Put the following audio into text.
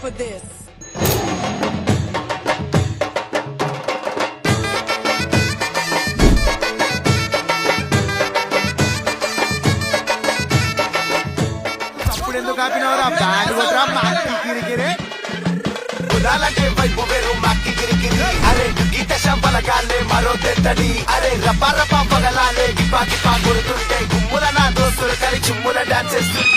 for this. ఎందుకు ఆపినవరా band కొట్టరా మాకి గిరిగిరే గులాలంటే వైపు వేరు మాకి గిరిగిరి అరే గీత శంపలగాలే మరో తెట్టడి అరే రప్ప రప్ప పగలాలే గిప్పా గిప్పా కొడుతుంటే గుమ్ముల నా దోస్తులు కలి చిమ్ముల డాన్స్ చేస్తుంది